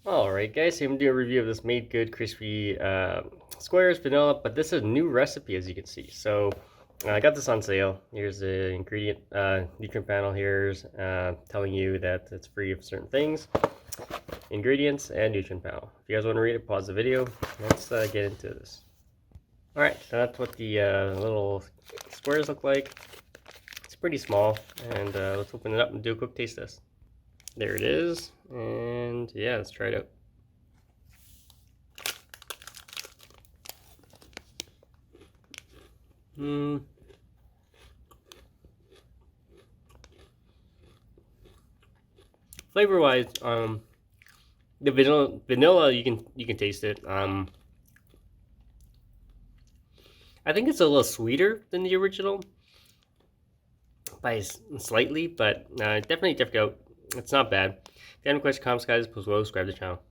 Alright guys, so I'm going to do a review of this Made Good Crispy Squares Vanilla, but this is a new recipe as you can see. So I got this on sale. Here's the ingredient nutrient panel here telling you that it's free of certain things, ingredients, and nutrient panel. If you guys want to read it, pause the video. Let's get into this. Alright, so that's what the little squares look like. It's pretty small, and let's open it up and do a quick taste test. There it is, and yeah, let's try it out. Flavor wise, the vanilla you can taste it. I think it's a little sweeter than the original by slightly, but definitely check it out. It's not bad. If you have any questions, comments, guys, please subscribe to the channel.